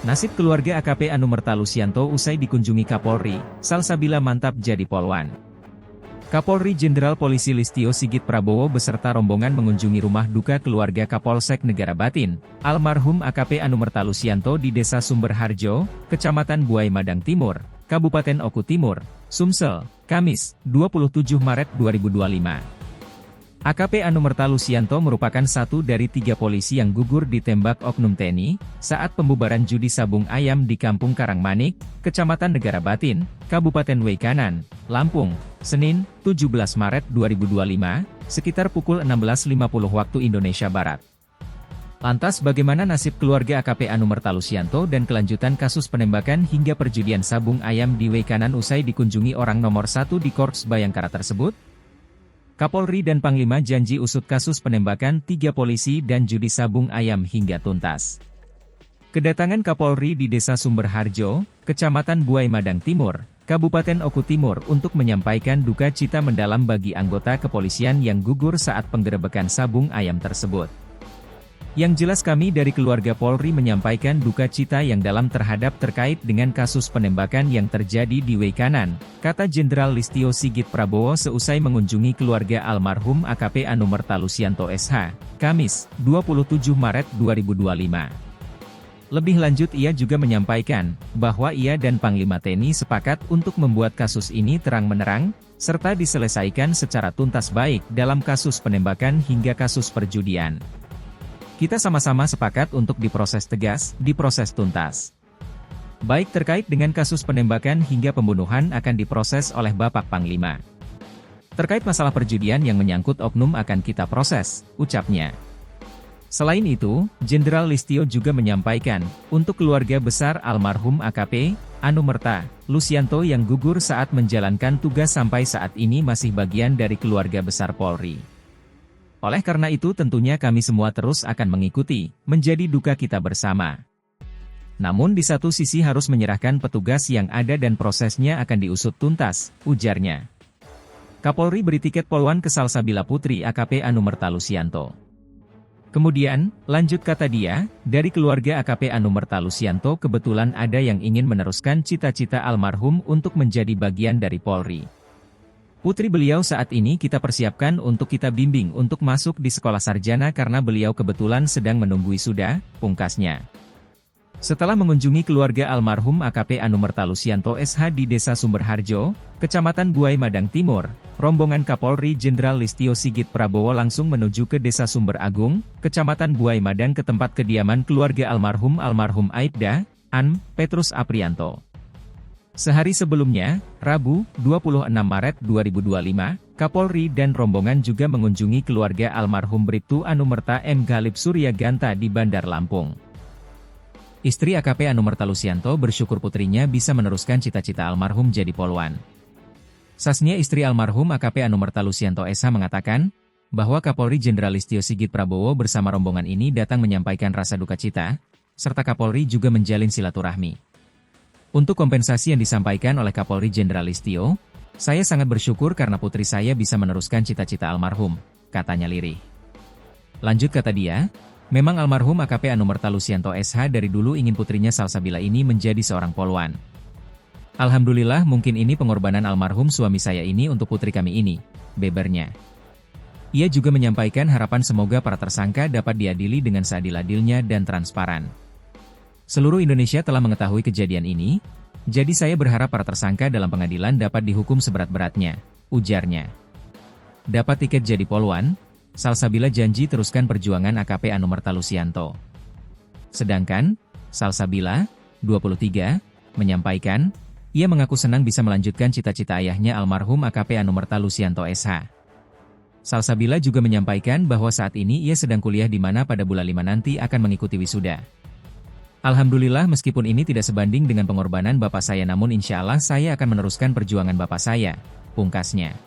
Nasib keluarga AKP Anumerta Lusianto usai dikunjungi Kapolri, Salsabila mantap jadi polwan. Kapolri Jenderal Polisi Listio Sigit Prabowo beserta rombongan mengunjungi rumah duka keluarga Kapolsek Negara Batin, almarhum AKP Anumerta Lusianto di Desa Sumberharjo, Kecamatan Buai Madang Timur, Kabupaten Oku Timur, Sumsel, Kamis, 27 Maret 2025. AKP Anumerta Lusianto merupakan satu dari 3 polisi yang gugur ditembak oknum TNI, saat pembubaran judi sabung ayam di Kampung Karangmanik, Kecamatan Negara Batin, Kabupaten Weikanan, Lampung, Senin, 17 Maret 2025, sekitar pukul 16.50 waktu Indonesia Barat. Lantas bagaimana nasib keluarga AKP Anumerta Lusianto dan kelanjutan kasus penembakan hingga perjudian sabung ayam di Weikanan usai dikunjungi orang nomor 1 di Korps Bayangkara tersebut? Kapolri dan Panglima janji usut kasus penembakan 3 polisi dan judi sabung ayam hingga tuntas. Kedatangan Kapolri di Desa Sumberharjo, Kecamatan Buai Madang Timur, Kabupaten Oku Timur untuk menyampaikan duka cita mendalam bagi anggota kepolisian yang gugur saat penggerebekan sabung ayam tersebut. Yang jelas kami dari keluarga Polri menyampaikan duka cita yang dalam terhadap terkait dengan kasus penembakan yang terjadi di Weikanan, kata Jenderal Listio Sigit Prabowo seusai mengunjungi keluarga almarhum AKP Anumerta Lusianto SH, Kamis, 27 Maret 2025. Lebih lanjut ia juga menyampaikan, bahwa ia dan Panglima TNI sepakat untuk membuat kasus ini terang-menerang, serta diselesaikan secara tuntas baik dalam kasus penembakan hingga kasus perjudian. Kita sama-sama sepakat untuk diproses tegas, diproses tuntas. Baik terkait dengan kasus penembakan hingga pembunuhan akan diproses oleh Bapak Panglima. Terkait masalah perjudian yang menyangkut oknum akan kita proses, ucapnya. Selain itu, Jenderal Listio juga menyampaikan, untuk keluarga besar almarhum AKP, Anumerta Lusianto yang gugur saat menjalankan tugas sampai saat ini masih bagian dari keluarga besar Polri. Oleh karena itu tentunya kami semua terus akan mengikuti, menjadi duka kita bersama. Namun di satu sisi harus menyerahkan petugas yang ada dan prosesnya akan diusut tuntas, ujarnya. Kapolri beri tiket polwan ke Salsabila Putri AKP Anumerta Lusianto. Kemudian, lanjut kata dia, dari keluarga AKP Anumerta Lusianto kebetulan ada yang ingin meneruskan cita-cita almarhum untuk menjadi bagian dari Polri. Putri beliau saat ini kita persiapkan untuk kita bimbing untuk masuk di sekolah sarjana karena beliau kebetulan sedang menunggu wisuda, pungkasnya. Setelah mengunjungi keluarga almarhum AKP Anumerta Lusianto SH di Desa Sumberharjo, Kecamatan Buai Madang Timur, rombongan Kapolri Jenderal Listio Sigit Prabowo langsung menuju ke Desa Sumber Agung, Kecamatan Buai Madang ke tempat kediaman keluarga almarhum Aibda, An, Petrus Aprianto. Sehari sebelumnya, Rabu, 26 Maret 2025, Kapolri dan rombongan juga mengunjungi keluarga almarhum Bribtu Anumerta M. Galib Surya Ganta di Bandar Lampung. Istri AKP Anumerta Lusianto bersyukur putrinya bisa meneruskan cita-cita almarhum jadi polwan. Sasnya istri almarhum AKP Anumerta Lusianto SH mengatakan, bahwa Kapolri Jenderal Listio Sigit Prabowo bersama rombongan ini datang menyampaikan rasa duka cita, serta Kapolri juga menjalin silaturahmi. Untuk kompensasi yang disampaikan oleh Kapolri Jenderal Listio, saya sangat bersyukur karena putri saya bisa meneruskan cita-cita almarhum, katanya lirih. Lanjut kata dia, memang almarhum AKP Anumerta Lusianto SH dari dulu ingin putrinya Salsabila ini menjadi seorang polwan. Alhamdulillah mungkin ini pengorbanan almarhum suami saya ini untuk putri kami ini, bebernya. Ia juga menyampaikan harapan semoga para tersangka dapat diadili dengan seadil-adilnya dan transparan. Seluruh Indonesia telah mengetahui kejadian ini, jadi saya berharap para tersangka dalam pengadilan dapat dihukum seberat-beratnya, ujarnya. Dapat tiket jadi polwan, Salsabila janji teruskan perjuangan AKP Anumerta Lusianto. Sedangkan, Salsabila, 23, menyampaikan, ia mengaku senang bisa melanjutkan cita-cita ayahnya almarhum AKP Anumerta Lusianto SH. Salsabila juga menyampaikan bahwa saat ini ia sedang kuliah di mana pada bulan 5 nanti akan mengikuti wisuda. Alhamdulillah meskipun ini tidak sebanding dengan pengorbanan bapak saya namun insya Allah saya akan meneruskan perjuangan bapak saya, pungkasnya.